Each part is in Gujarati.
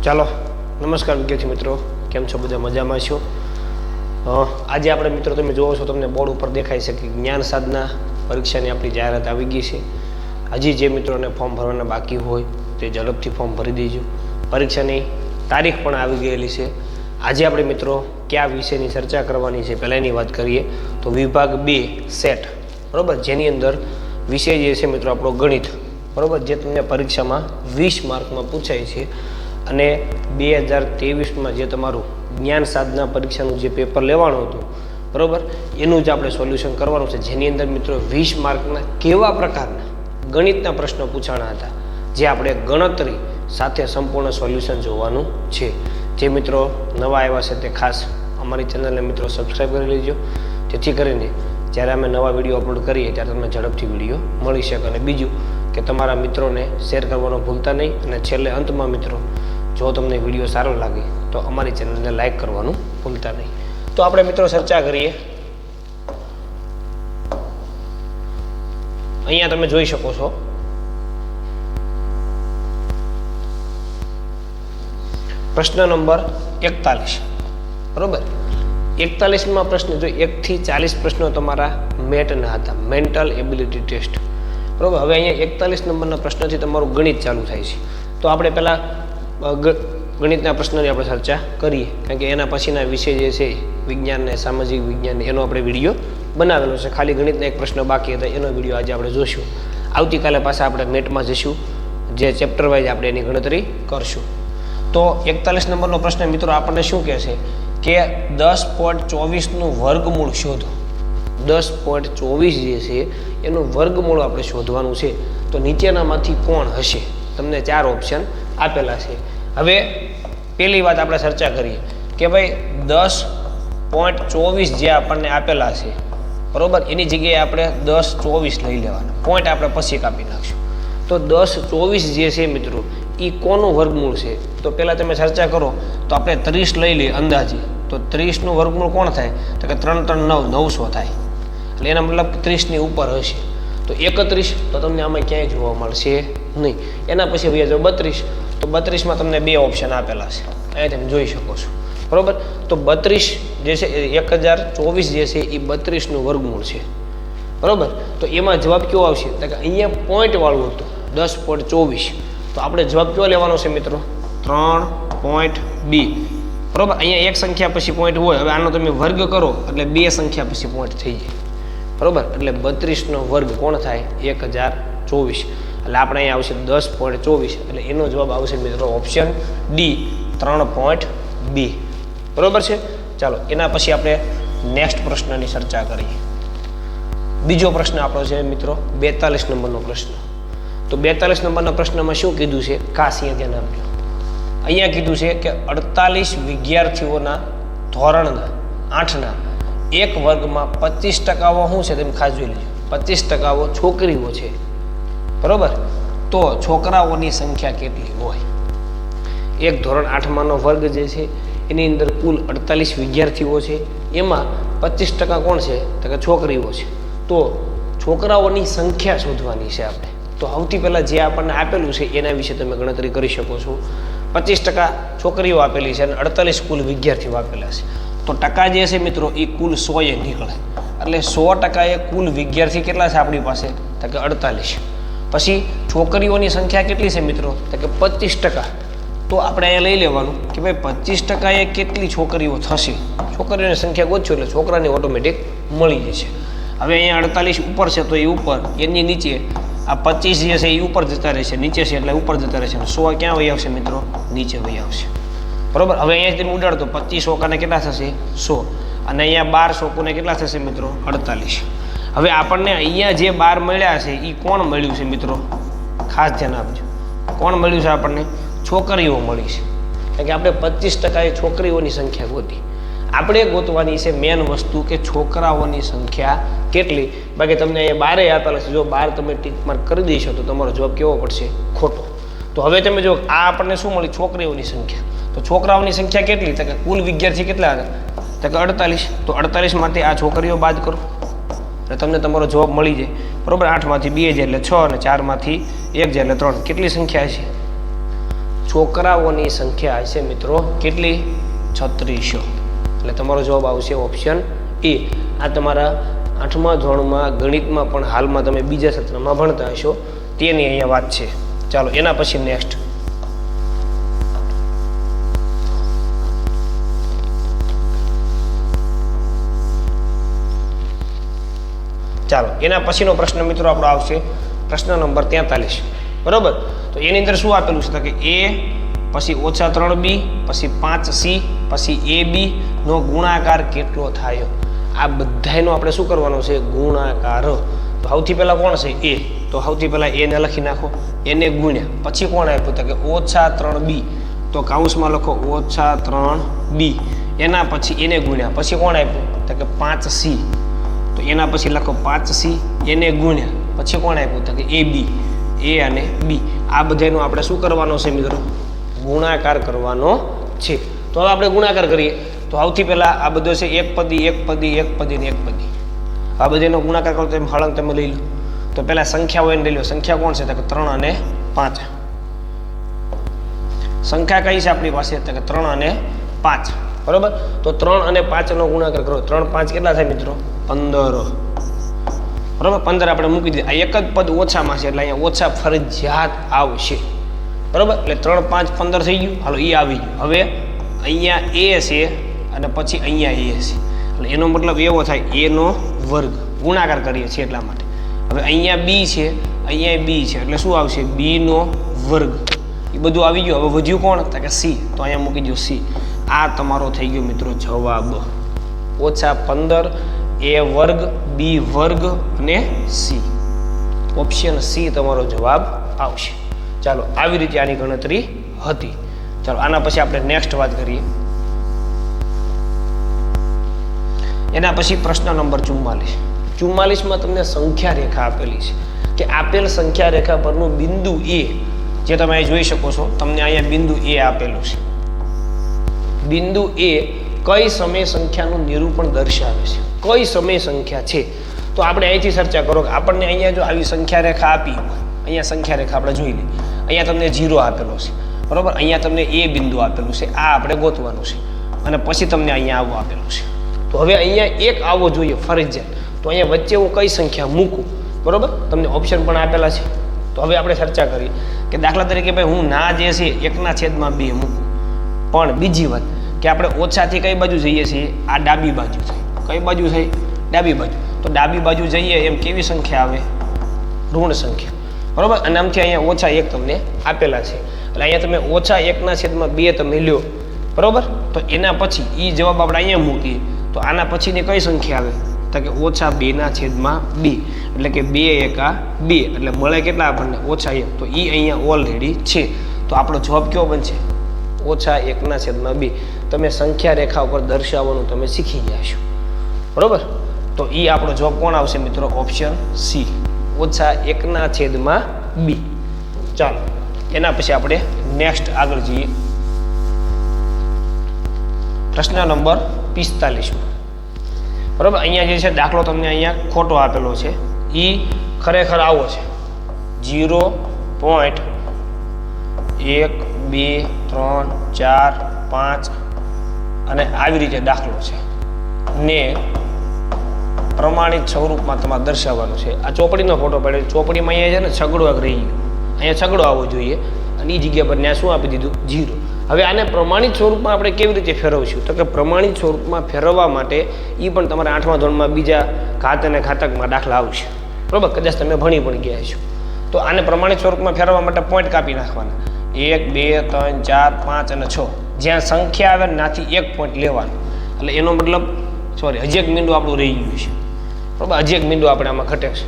ચાલો નમસ્કાર વિદ્યાર્થી મિત્રો, કેમ છો? બધા મજામાં છો? આજે આપણે મિત્રો તમે જોવો છો, તમને બોર્ડ ઉપર દેખાય છે કે જ્ઞાન સાધના પરીક્ષાની આપણી જાહેરાત આવી ગઈ છે. હજી જે મિત્રોને ફોર્મ ભરવાના બાકી હોય તે ઝડપથી ફોર્મ ભરી દેજો. પરીક્ષાની તારીખ પણ આવી ગયેલી છે. આજે આપણે મિત્રો કયા વિષયની ચર્ચા કરવાની છે પહેલાં એની વાત કરીએ તો વિભાગ 2 સેટ, બરાબર, જેની અંદર વિષય જે છે મિત્રો આપણો ગણિત, બરાબર, જે તમને પરીક્ષામાં 20 માર્કમાં પૂછાય છે. અને 2023માં જે તમારું જ્ઞાન સાધના પરીક્ષાનું જે પેપર લેવાનું હતું, બરાબર, એનું જ આપણે સોલ્યુશન કરવાનું છે, જેની અંદર મિત્રો 20 માર્કના કેવા પ્રકારના ગણિતના પ્રશ્નો પૂછાણા હતા, જે આપણે ગણતરી સાથે સંપૂર્ણ સોલ્યુશન જોવાનું છે. જે મિત્રો નવા આવ્યા છે તે ખાસ અમારી ચેનલને મિત્રો સબસ્ક્રાઈબ કરી લેજો, જેથી કરીને જ્યારે અમે નવા વિડીયો અપલોડ કરીએ ત્યારે તમને ઝડપથી વિડીયો મળી શકે. અને બીજું કે તમારા મિત્રોને શેર કરવાનું ભૂલતા નહીં. અને છેલ્લે અંતમાં મિત્રો, જો તમને વિડીયો સારો લાગે તો અમારી ચેનલને લાઈક કરવાનું ભૂલતા નહીં. તો આપણે મિત્રો ચર્ચા કરીએ. અહીંયા તમે જોઈ શકો છો પ્રશ્ન નંબર 41, બરોબર. 41માં પ્રશ્ન જો 1 થી 40 પ્રશ્નો તમારા મેટના હતા, મેન્ટલ એબિલિટી ટેસ્ટ, બરોબર. હવે અહીંયા 41 નંબરના પ્રશ્નથી તમારું ગણિત ચાલુ થાય છે. તો આપણે પહેલાં ગણિતના પ્રશ્નની આપણે ચર્ચા કરીએ, કારણ કે એના પછીના વિષય જે છે વિજ્ઞાન ને સામાજિક વિજ્ઞાન એનો આપણે વિડીયો બનાવેલો છે. ખાલી ગણિતના એક પ્રશ્ન બાકી હતા, એનો વિડીયો આજે આપણે જોઈશું. આવતીકાલે પાછા આપણે મેટમાં જઈશું, જે ચેપ્ટર વાઇઝ આપણે એની ગણતરી કરશું. તો 41 નંબરનો પ્રશ્ન મિત્રો આપણને શું કહે છે કે 10.24નું વર્ગમૂળ શોધો. 10.24 જે છે એનું વર્ગમૂળ આપણે શોધવાનું છે. તો નીચેનામાંથી કોણ હશે? તમને 4 ઓપ્શન આપેલા છે. હવે પહેલી વાત આપણે ચર્ચા કરીએ કે ભાઈ 10.24 જે આપણને આપેલા છે, બરોબર, એની જગ્યાએ આપણે 10.24 લઈ લેવાના, પોઈન્ટ આપણે પછી કાપી નાખશું. તો 10.24 જે છે મિત્રો એ કોનું વર્ગમૂળ છે? તો પહેલાં તમે ચર્ચા કરો તો આપણે 30 લઈ લઈએ અંદાજે. તો 30નું વર્ગમૂળ કોણ થાય? તો કે 3 3 9 900 થાય. એટલે એના મતલબ 30ની ઉપર હશે. તો 31 તો તમને આમાં ક્યાંય જોવા મળશે નહીં. એના પછી ભાઈ જો 32, તો 32માં તમને 2 ઓપ્શન આપેલા છે, અહીંયા તમે જોઈ શકો છો, બરોબર. તો 32 જે છે 1024 જે છે એ 32નું વર્ગમૂળ છે, બરોબર. તો એમાં જવાબ કયો આવશે? તો કે અહીંયા પોઈન્ટ વાળું હતું 10.24. તો આપણે જવાબ કયો લેવાનો છે મિત્રો? 3.2, બરોબર. અહીંયા એક સંખ્યા પછી પોઈન્ટ હોય. હવે આનો તમે વર્ગ કરો એટલે 2 સંખ્યા પછી પોઈન્ટ થઈ જાય, બરોબર. એટલે 32નો વર્ગ કોણ થાય? 1024. એટલે આપણે અહીંયા આવશે 10.24. એટલે એનો જવાબ આવશે મિત્રો ઓપ્શન ડી, 3.2, બરોબર છે. ચાલો એના પછી આપણે નેક્સ્ટ પ્રશ્નની ચર્ચા કરીએ. બીજો પ્રશ્ન આપણો છે મિત્રો 42 નંબરનો પ્રશ્ન. તો 42 નંબરના પ્રશ્નમાં શું કીધું છે? ખાસ અહીંયા ધ્યાન આપજો. અહીંયા કીધું છે કે 48 વિદ્યાર્થીઓના ધોરણના 8ના એક વર્ગમાં 25% શું છે? તમે ખાસ જોઈ લેજો, 25% છોકરીઓ છે, બરોબર. તો છોકરાઓની સંખ્યા કેટલી હોય? એક ધોરણ 8માંનો વર્ગ જે છે એની અંદર કુલ 48 વિદ્યાર્થીઓ છે, એમાં 25% કોણ છે? તો કે છોકરીઓ છે. તો છોકરાઓની સંખ્યા શોધવાની છે આપણે. તો સૌથી પહેલાં જે આપણને આપેલું છે એના વિશે તમે ગણતરી કરી શકો છો. 25% છોકરીઓ આપેલી છે અને 48 કુલ વિદ્યાર્થીઓ આપેલા છે. તો ટકા જે છે મિત્રો એ કુલ 100 નીકળે. એટલે 100% કુલ વિદ્યાર્થી કેટલા છે આપણી પાસે? તો કે 48. પછી છોકરીઓની સંખ્યા કેટલી છે મિત્રો? તો કે 25%. તો આપણે અહીંયા લઈ લેવાનું કે ભાઈ 25% કેટલી છોકરીઓ થશે? છોકરીઓની સંખ્યા ગોતશો એટલે છોકરાની ઓટોમેટિક મળી જશે. હવે અહીંયા 48 ઉપર છે તો એ ઉપર, એની નીચે આ 25 જે છે એ ઉપર જતા રહેશે, નીચે છે એટલે ઉપર જતા રહેશે. 100 ક્યાં વહી આવશે મિત્રો? નીચે વહી આવશે, બરોબર. હવે અહીંયા તમે ઉડાડતો 25 ઓકાને કેટલા થશે? 100. અને અહીંયા 12 ઓકોને કેટલા થશે મિત્રો? 48. હવે આપણને અહીંયા જે 12 મળ્યા છે એ કોણ મળ્યું છે મિત્રો? ખાસ ધ્યાન આપજો. કોણ મળ્યું છે આપણને? છોકરીઓ મળી છે. કારણ કે આપણે 25% એ છોકરીઓની સંખ્યા ગોતી. આપણે ગોતવાની છે મેન વસ્તુ કે છોકરાઓની સંખ્યા કેટલી. બાકી તમને અહીંયા 12 આપેલા છે, જો 12 તમે ટીક માર્ક કરી દેશો તો તમારો જવાબ કેવો પડશે? ખોટો. તો હવે તમે જો આ આપણને શું મળી? છોકરીઓની સંખ્યા. તો છોકરાઓની સંખ્યા કેટલી? તો કે કુલ વિદ્યાર્થી કેટલા હતા? તો કે 48. તો 48માંથી આ છોકરીઓ બાદ કરો એટલે તમને તમારો જવાબ મળી જાય, બરોબર. 8માંથી 2 જાય એટલે 6 અને 4માંથી 1 જાય એટલે 3. કેટલી સંખ્યા છે? છોકરાઓની સંખ્યા હશે મિત્રો કેટલી? 3600. એટલે તમારો જવાબ આવશે ઓપ્શન એ. આ તમારા 8મા ધોરણમાં ગણિતમાં પણ હાલમાં તમે બીજા સત્રમાં ભણતા હશો તેની અહીંયા વાત છે. ચાલો એના પછી નેક્સ્ટ. ચાલો એના પછીનો પ્રશ્ન મિત્રો આપણો આવશે પ્રશ્ન નંબર 43. બરોબર. તો એની અંદર શું આપેલું છે કે a પછી -3b પછી 5c પછી ab નો ગુણાકાર કેટલો થાય? આ બધાયનો આપણે શું કરવાનો છે? ગુણાકાર. તો સૌથી પહેલા કોણ છે? a. તો સૌથી પહેલા a ને લખી નાખો, એને ગુણ્યા પછી કોણ આપ્યું તો કે -3b. તો કાઉન્સમાં લખો -3b. એના પછી એને ગુણ્યા પછી કોણ આપ્યું તો કે 5c. તો એના પછી લખો 5c એને ગુણ્યા પછી કોણ આપ્યું તો કે ab. a અને b આ બધાનો આપણે શું કરવાનો છે મિત્રો? ગુણાકાર કરવાનો છે. તો હવે આપણે ગુણાકાર કરીએ. તો સૌથી પહેલા આ બધો છે એક પદી એક પદી એક પદી ને એક પદી. આ બધાનો ગુણાકાર કરો તો એમ હળંગ તમે લઈ લો. તો પહેલા સંખ્યાઓ એને લઈ લો. સંખ્યા કોણ છે તો કે 3 અને 5. સંખ્યા કઈ છે આપણી પાસે તો કે 3 અને 5. બરોબર. તો 3 અને 5 નો ગુણાકાર કરો. 3 5 કેટલા થાય મિત્રો? 15. બરોબર. 15 આપણે મૂકી દઈએ. આ એક જ પદ ઓછામાં છે એટલે અહીંયા ઓછા ફરજિયાત આવશે. બરોબર. એટલે 3 5 15 થઈ ગયું. હાલો એ આવી ગયું. હવે અહીંયા a છે અને પછી અહીંયા a છે એટલે એનો મતલબ એવો થાય a નો વર્ગ. ગુણાકાર કરીએ છીએ એટલા માટે. હવે અહીંયા b છે, અહીંયા b છે એટલે શું આવશે? b નો વર્ગ. એ બધું આવી ગયું. હવે વધ્યું કોણ તો કે c. તો અહીંયા મૂકી દો c. આ તમારો થઈ ગયો મિત્રો જવાબ. -15 a વર્ગ b વર્ગ અને c. ઓપ્શન c તમારો જવાબ આવશે. ચાલો આવી રીતે આની ગણતરી હતી. ચાલો આના પછી આપણે નેક્સ્ટ વાત કરીએ. એના પછી પ્રશ્ન નંબર 44. 44માં તમને સંખ્યા રેખા આપેલી છે કે આપેલ સંખ્યા રેખા પરનું બિંદુ a જે તમે અહીં જોઈ શકો છો. તમને અહીંયા બિંદુ a આપેલું છે. બિંદુ a કઈ સમય સંખ્યાનું નિરૂપણ દર્શાવે છે? કઈ સમય સંખ્યા છે? તો આપણે અહીંથી ચર્ચા કરો કે આપણને અહીંયા જો આવી સંખ્યા રેખા આપી હોય, અહીંયા સંખ્યા રેખા આપણે જોઈ લઈએ. અહીંયા તમને 0 આપેલો છે. બરોબર. અહીંયા તમને a બિંદુ આપેલું છે. આ આપણે ગોતવાનું છે અને પછી તમને અહીંયા આવું આપેલું છે. તો હવે અહીંયા એક આવો જોઈએ ફરજિયાત. તો અહીંયા વચ્ચે હું કઈ સંખ્યા મૂકું? બરોબર. તમને ઓપ્શન પણ આપેલા છે. તો હવે આપણે ચર્ચા કરીએ કે દાખલા તરીકે ભાઈ હું ના જે છે 1/2 મૂકું. પણ બીજી વાત કે આપણે ઓછાથી કઈ બાજુ જઈએ છીએ? આ ડાબી બાજુ થાય. કઈ બાજુ થાય? ડાબી બાજુ. તો ડાબી બાજુ જઈએ એમ કેવી સંખ્યા આવે? ઋણ સંખ્યા. બરોબર. અને આમથી અહીંયા -1 તમને આપેલા છે એટલે અહીંયા તમે -1/2 તમે લ્યો. બરોબર. તો એના પછી એ જવાબ આપણે અહીંયા મૂકીએ તો આના પછીની કઈ સંખ્યા આવે તો કે -2/2 એટલે કે 2 × 2 એટલે મળે કેટલા આપણને? -1. તો એ અહીંયા ઓલરેડી છે. તો આપણો જવાબ કયો બનશે? -1/2. તમે સંખ્યા રેખા ઉપર દર્શાવવાનું તમે શીખી ગયા છો. બરોબર. તો એ આપણો જવાબ કોણ આવશે મિત્રો? Option C. -1/2. ચાલો એના પછી આપણે નેક્સ્ટ આગળ જઈએ. પ્રશ્ન નંબર 45. બરોબર. અહીંયા જે છે દાખલો તમને અહીંયા ખોટો આપેલો છે. એ ખરેખર આવો છે 0.1 2 3 4 5 અને આવી રીતે દાખલો છે ને પ્રમાણિત સ્વરૂપમાં તમારે દર્શાવવાનું છે. આ ચોપડીનો ફોટો પડ્યો. ચોપડીમાં અહીંયા છે ને છગડો રહી ગયો. અહીંયા છગડો આવવો જોઈએ અને એ જગ્યા પર ત્યાં શું આપી દીધું? 0. હવે આને પ્રમાણિત સ્વરૂપમાં આપણે કેવી રીતે ફેરવશું? તો કે પ્રમાણિત સ્વરૂપમાં ફેરવવા માટે એ પણ તમારે 8મા ધોરણમાં બીજા ઘાત અને ઘાતકમાં દાખલા આવશે. બરોબર. કદાચ તમે ભણી પણ ગયા છો. તો આને પ્રમાણિત સ્વરૂપમાં ફેરવવા માટે પોઈન્ટ કાપી નાખવાના. 1 2 3 4 5 અને 6. જ્યાં સંખ્યા આવે નાથી 1 પોઈન્ટ લેવાનો. એટલે એનો મતલબ હજી એક મીંડું આપણું રહી ગયું છે. બરાબર. હજી એક મીંડું આપણે આમાં ઘટે છે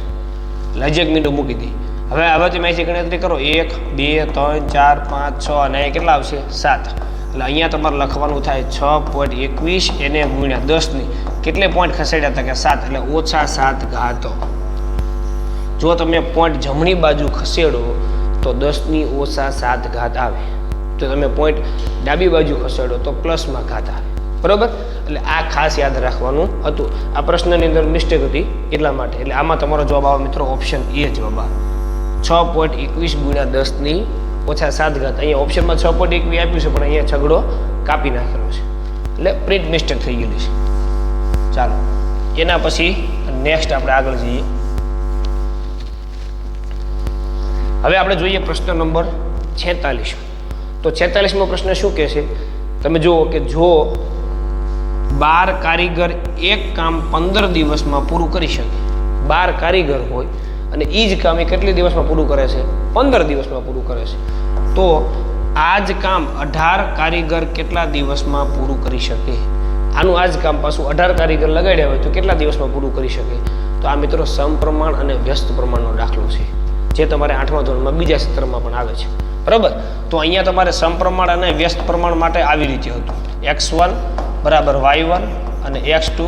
એટલે હજી એક મીંડું મૂકી દઈએ. હવે તમે અહીંથી ગણતરી કરો 1 2 3 4 5 6 અને અહીંયા કેટલા આવશે? 7. એટલે અહીંયા તમારે લખવાનું થાય 6.21 એને ગુણ્યા 10ની કેટલે પોઈન્ટ ખસેડ્યા હતા કે 7 એટલે -7 ઘાતો. જો તમે પોઈન્ટ જમણી બાજુ ખસેડો તો 10ની -7 ઘાત આવે. જો તમે પોઈન્ટ ડાબી બાજુ ખસેડો તો પ્લસમાં ઘાત આવે. બરોબર. એટલે આ ખાસ યાદ રાખવાનું હતું. આ પ્રશ્નની અંદર મિસ્ટેક હતી એટલા માટે. એટલે આમાં તમારો જવાબ આવે મિત્રો ઓપ્શન એ જવાબ આવે 6.21 ગુણ્યા 10ની ઓછા 7 ઘાત. અહીંયા ઓપ્શનમાં 6.21 આપ્યું છે, પણ અહીંયા છગડો કાપી નાખેલો છે, એટલે પ્રિન્ટ મિસ્ટેક થઈ ગયેલી છે. ચાલો એના પછી નેક્સ્ટ આપણે આગળ જઈએ. હવે આપણે જોઈએ પ્રશ્ન નંબર 46. તો 46મો પ્રશ્ન શું કહે છે? તમે જુઓ કે જો 12 કારીગર એક કામ 15 દિવસમાં પૂરું કરી શકે. 12 કારીગર હોય અને એ જ કામ એ કેટલી દિવસમાં પૂરું કરે છે? 15 દિવસમાં પૂરું કરે છે. તો આ જ કામ 18 કારીગર કેટલા દિવસમાં પૂરું કરી શકે? આનું આ જ કામ પાછું 18 કારીગર લગાડ્યા હોય તો કેટલા દિવસમાં પૂરું કરી શકે? તો આ મિત્રો સમપ્રમાણ અને વ્યસ્ત પ્રમાણનો દાખલો છે, જે તમારે 8મા ધોરણમાં બીજા સત્રમાં પણ આવે છે. બરાબર. તો અહીંયા તમારે સમપ્રમાણ અને વ્યસ્ત પ્રમાણ માટે આવી રીતે હતું. x1 બરાબર y1 અને x2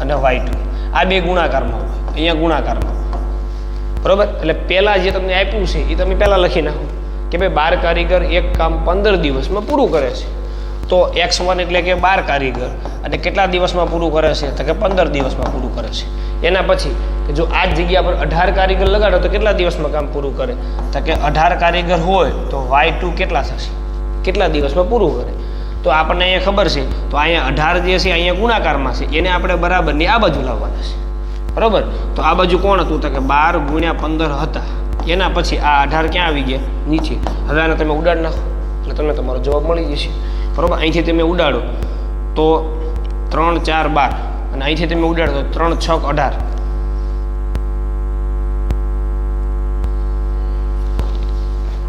અને y2 આ બે ગુણાકારમાં હોય, અહીંયા ગુણાકારમાં. બરાબર. એટલે પહેલાં જે તમને આપ્યું છે એ તમે પહેલાં લખી નાખો કે ભાઈ 12 કારીગર એક કામ 15 દિવસમાં પૂરું કરે છે. તો x1 એટલે કે 12 કારીગર અને કેટલા દિવસમાં પૂરું કરે છે? તો કે 15 દિવસમાં પૂરું કરે છે. એના પછી કે જો આ જગ્યા પર 18 કારીગર લગાડો તો કેટલા દિવસમાં કામ પૂરું કરે? તો કે 18 કારીગર હોય તો y2 કેટલા થશે? કેટલા દિવસમાં પૂરું કરે? તો આપણને અહીંયા ખબર છે, તો અહીંયા 18 જે છે અહીંયા ગુણાકારમાં છે, એને આપણે બરાબરની આ બાજુ લાવવાના છે. બરાબર. તો આ બાજુ કોણ હતું? તો કે 12 ગુણ્યા 15 હતા. એના પછી આ 18 ક્યાં આવી ગયા? નીચે. હવે આને તમે ઉડાડી નાખો એટલે તમને તમારો જવાબ મળી જશે. બરાબર. અહીંથી તમે ઉડાડો તો 3 4 12 અને અહીંથી તમે ઉડાડો તો 3 6 18.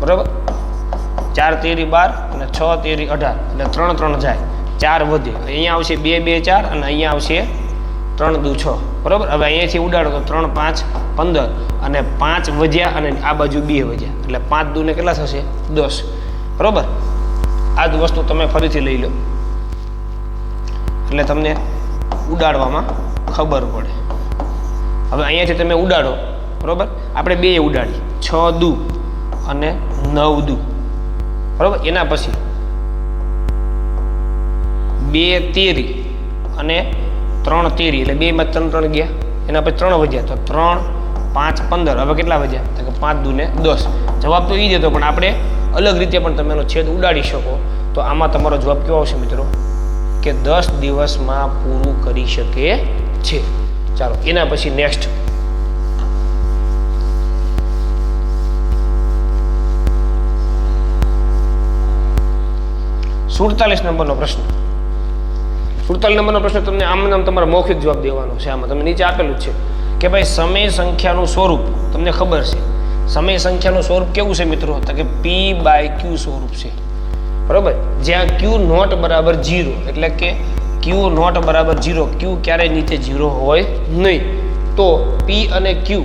બરાબર. 4 તેરી 12 અને 6 તેરી 18 એટલે 3 3 જાય, 4 વધે. અહીંયા આવશે 2 2 4 અને અહીંયા આવશે 3 દુ 6. બરાબર. હવે અહીંયાથી ઉડાડો તો 3 5 15 અને 5 વધ્યા અને આ બાજુ 2 વધ્યા એટલે 5 દુ ને કેટલા થશે? 10. બરાબર. આ જ વસ્તુ તમે ફરીથી લઈ લો એટલે તમને ઉડાડવામાં ખબર પડે. હવે અહીંયાથી તમે ઉડાડો. બરાબર. આપણે બે ઉડાડી 6 દુ અને 9 દુ. બરાબર. એના પછી 2 તેરી અને 3 તેરી એટલે 2 માં 3 3 ગયા. એના પછી 3 વધ્યા તો 3 5 15. હવે કેટલા વધ્યા? તો કે 5 દુ ને 10. જવાબ તો એ જ હતો, પણ આપણે અલગ રીતે પણ તમે એનો છેદ ઉડાડી શકો. તો આમાં તમારો જવાબ કેવો આવશે મિત્રો? કે 10 દિવસમાં પૂરું કરી શકે છે. ચાલો એના પછી નેક્સ્ટ. સુડતાલીસ નંબરનો પ્રશ્ન. 47 નંબરનો પ્રશ્ન તમને આમ તમારે મૌખિક જવાબ દેવાનો છે. આમાં તમે નીચે આપેલું છે કે ભાઈ સમય સંખ્યાનું સ્વરૂપ તમને ખબર છે. સમય સંખ્યાનું સ્વરૂપ કેવું છે મિત્રો? તો કે p/q સ્વરૂપ છે. બરાબર. જ્યાં q નોટ બરાબર 0 એટલે કે q નોટ બરાબર 0, q ક્યારેય નીચે 0 હોય નહીં. તો p અને q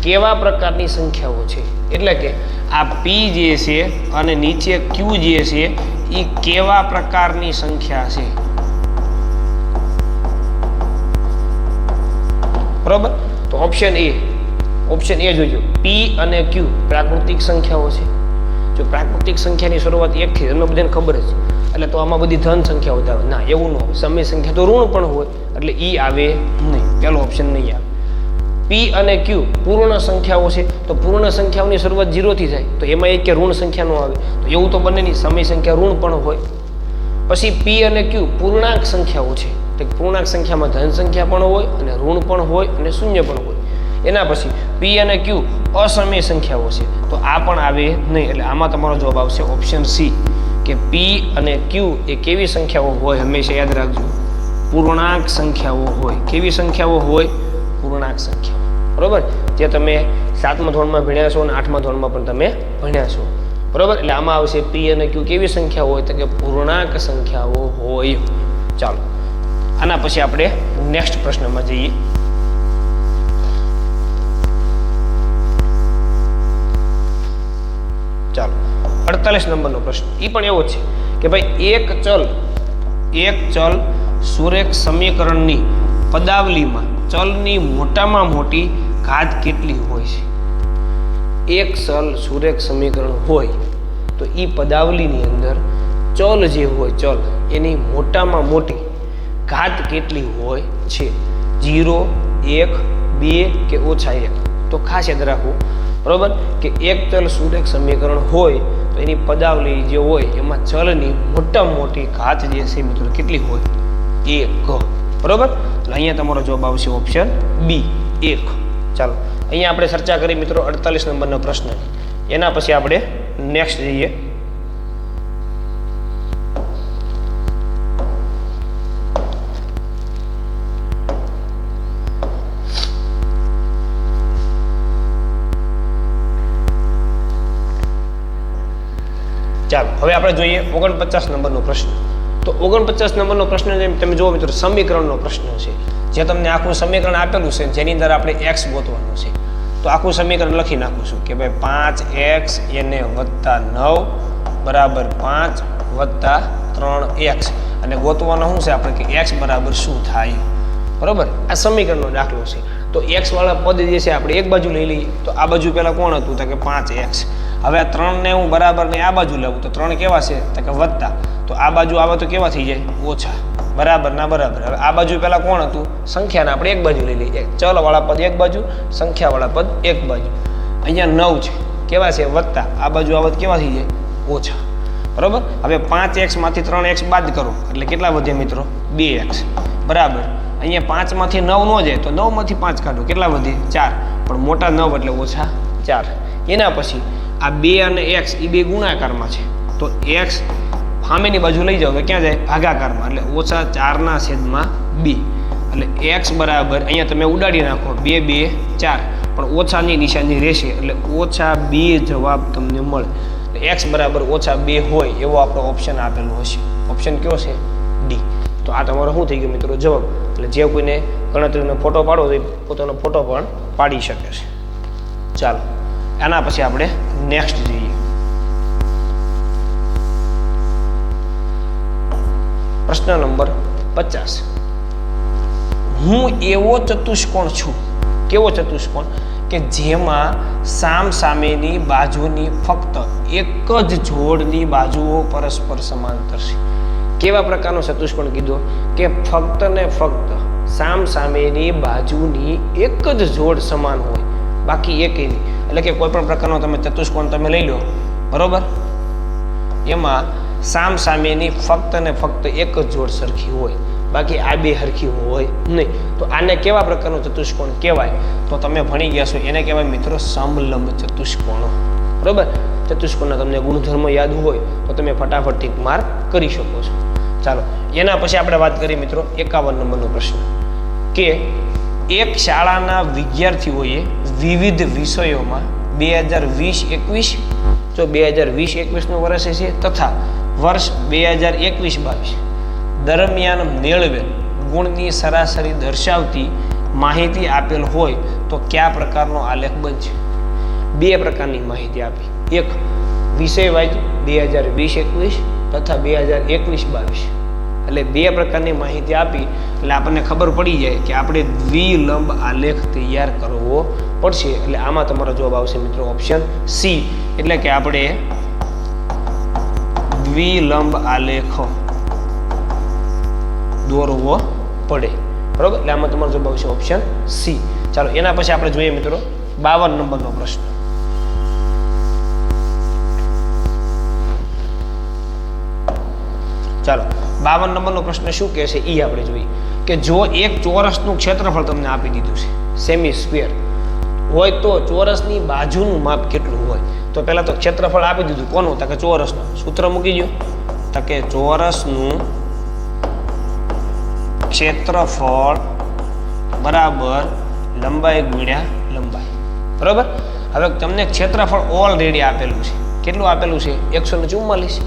કેવા પ્રકારની સંખ્યાઓ છે? એટલે કે આ p જે છે અને નીચે q જે છે એ કેવા પ્રકારની સંખ્યા છે? બરાબર. તો ઓપ્શન એ જોજો. p અને q પ્રાકૃતિક સંખ્યાઓ છે. જો પ્રાકૃતિક સંખ્યાની શરૂઆત 1 થી, તમને બધાને ખબર જ, એટલે તો આમાં બધી ધન સંખ્યાઓ આવે. ના, એવું ન હોય. સમય સંખ્યા તો ઋણ પણ હોય એટલે ઈ આવે નહીં. પહેલો ઓપ્શન નહીં આવે. p અને q પૂર્ણ સંખ્યાઓ છે. તો પૂર્ણ સંખ્યાઓની શરૂઆત 0 થી થાય તો એમાં એક કે ઋણ સંખ્યા નો આવે. તો એવું તો બંનેની સમય સંખ્યા ઋણ પણ હોય. પછી p અને q પૂર્ણાંક સંખ્યાઓ છે. તો પૂર્ણાંક સંખ્યામાં ધન સંખ્યા પણ હોય અને ઋણ પણ હોય અને શૂન્ય પણ હોય. એના પછી p અને q અસમય સંખ્યાઓ છે. તો આ પણ આવે નહીં. એટલે આમાં તમારો જવાબ આવશે ઓપ્શન સી કે p અને q એ કેવી સંખ્યાઓ હોય? હંમેશા યાદ રાખજો, પૂર્ણાંક સંખ્યાઓ હોય. કેવી સંખ્યાઓ હોય? પૂર્ણાંક સંખ્યાઓ. બરાબર. જે તમે 7મા ધોરણમાં ભણ્યા છો અને 8મા ધોરણમાં પણ તમે ભણ્યા છો. બરાબર. એટલે આમાં આવશે p અને q કેવી સંખ્યાઓ હોય? તો કે પૂર્ણાંક સંખ્યાઓ હોય. ચાલો આના પછી આપણે નેક્સ્ટ પ્રશ્નમાં જઈએ. ચાલો 48 નંબરનો પ્રશ્ન. એ પણ એવો છે કે ભાઈ એક ચલ સુરેખ સમીકરણની પદાવલીમાં ચલની મોટામાં મોટી ઘાત કેટલી હોય છે? એક ચલ સુરેખ સમીકરણ હોય તો એ પદાવલીની અંદર ચલ જે હોય, ચલ એની મોટામાં મોટી ઘાત કેટલી હોય છે? 0, 1, 2 કે -1? તો ખાસ યાદ રાખવું, બરાબર, કે એક ચલ સુરેખ સમીકરણ હોય તો એની પદાવલી જે હોય એમાં ચલની મોટામાં મોટી ઘાત જે છે મિત્રો કેટલી હોય? 1. બરાબર, એટલે અહીંયા તમારો જવાબ આવશે ઓપ્શન બી 1. ચાલો અહીંયા આપણે ચર્ચા કરી મિત્રો 48 નંબરનો પ્રશ્ન. એના પછી આપણે નેક્સ્ટ જઈએ. ચાલો હવે આપણે જોઈએ 49 નંબરનો પ્રશ્ન. તો 49 નંબરનો પ્રશ્ન તમે જુઓ મિત્રો, સમીકરણનો પ્રશ્ન છે. જે તમને આખું સમીકરણ આપેલું છે જેની અંદર આપણે x ગોતવાનું છે. તો આખું સમીકરણ લખી નાખું છું કે ભાઈ 5x એને વત્તા 9 બરાબર 5 વત્તા 3x, અને ગોતવાનો શું છે આપણે કે x બરાબર શું થાય? બરાબર, આ સમીકરણનો દાખલો છે. તો x વાળા પદ જે છે આપણે એક બાજુ લઈ લઈએ. તો આ બાજુ પહેલા કોણ હતું? તો કે 5x. હવે આ 3 ને હું બરાબર ને આ બાજુ લેવું તો 3 કેવા છે? તો કે વત્તા. તો આ બાજુ આવે તો કેવા થઈ જાય? ઓછા. બરાબર ના બરાબર. હવે આ બાજુ પહેલા કોણ હતું? સંખ્યાને આપણે એક બાજુ લઈ લઈએ. ચલ વાળા પદ એક બાજુ, સંખ્યા વાળા પદ એક બાજુ. અહીંયા 9 છે, કેવા છે? વત્તા. આ બાજુ આવે તો કેવા થઈ જાય? ઓછા. બરાબર, હવે 5x માંથી 3x બાદ કરો એટલે કેટલા વધે મિત્રો? 2x. બરાબર, અહીંયા 5 માંથી 9 ન જાય તો 9 માંથી 5 કાઢો, કેટલા વધે? 4. પણ મોટા 9 એટલે ઓછા 4. એના પછી આ 2 અને x એ બે ગુણાકારમાં છે. તો x સામેની બાજુ લઈ જાઓ તો ક્યાં જાય? ભાગાકારમાં, એટલે ઓછા 4/2. એટલે x બરાબર અહીંયા તમે ઉડાડી નાખો 2 2 4, પણ ઓછાની નિશાની રહેશે એટલે -2 જવાબ તમને મળે. x બરાબર -2 હોય એવો આપણો ઓપ્શન આપેલો હશે. ઓપ્શન કયો છે? ડી. તો આ તમારો શું થઈ ગયો મિત્રો? જવાબ. એટલે જે કોઈને ગણતરીનો ફોટો પાડો તો એ પોતાનો ફોટો પણ પાડી શકે છે. ચાલો એના પછી આપણે નેક્સ્ટ જઈએ. પ્રશ્ન નંબર 50. હું એવો ચતુષ્કોણ છું. કેવો ચતુષ્કોણ? કે જેમાં સામ સામેની બાજુની ફક્ત એક જ જોડની બાજુઓ પરસ્પર સમાંતર છે. કેવા પ્રકારનો ચતુષ્કોણ કીધો? કે ફક્ત ને ફક્ત સામ સામેની બાજુની એક જ જોડ સમાન હોય, બાકી એક નહીં. એટલે કે કોઈ પણ પ્રકારનો તમે ચતુષ્કોણ તમે લઈ લો, બરોબર, એમાં સામ સામેની ફક્ત ને ફક્ત એક જ જોડ સરખી હોય, બાકી આ બે સરખી હોય નહીં. તો આને કેવા પ્રકારનો ચતુષ્કોણ કહેવાય? તો તમે ભણી ગયા છો એને કહેવાય મિત્રો સમલંબ ચતુષ્કોણો. બરોબર, ચતુષ્કોણના તમને ગુણધર્મો યાદ હોય તો તમે ફટાફટ ટીક માર્ક કરી શકો છો. ચાલો એના પછી આપણે વાત કરીએ મિત્રો 51 નંબરનો પ્રશ્ન, કે એક શાળાના વિદ્યાર્થીઓએ વિવિધ વિષયોમાં 2020-21 જો 2020-21નું વર્ષ છે તથા વર્ષ 2021-22 દરમિયાન મેળવેલ ગુણની સરાસરી દર્શાવતી માહિતી આપેલ હોય તો કયા પ્રકારનો આલેખ બનશે? બે પ્રકારની માહિતી આપી. એક વિષય વાઇઝ 2020-21 તથા 2021-22, એટલે બે પ્રકારની માહિતી આપી એટલે આપણને ખબર પડી જાય કે આપણે દ્વિલંબ આલેખ તૈયાર કરવો પડશે. એટલે આમાં તમારો જવાબ આવશે મિત્રો ઓપ્શન સી, એટલે કે આપણે દ્વિલંબ આલેખ દોરવો પડે. બરોબર, એટલે આમાં તમારો જવાબ આવશે ઓપ્શન સી. ચાલો એના પછી આપણે જોઈએ મિત્રો 52 નંબરનો પ્રશ્ન. ચાલો 52 નંબરનો પ્રશ્ન શું કહે છે એ આપણે જોઈએ, કે જો એક ચોરસનું ક્ષેત્રફળ તમને આપી દીધું છે સેમી સ્ક્વેર હોય તો ચોરસની બાજુનું માપ કેટલું હોય? તો પહેલા તો ક્ષેત્રફળ આપી દીધું કોનું? તો કે ચોરસનું. સૂત્ર મૂકી દો, તો કે ચોરસનું ક્ષેત્રફળ બરાબર લંબાઈ ગુણ્યા લંબાઈ. બરાબર, હવે તમને ક્ષેત્રફળ ઓલરેડી આપેલું છે. કેટલું આપેલું છે? 144.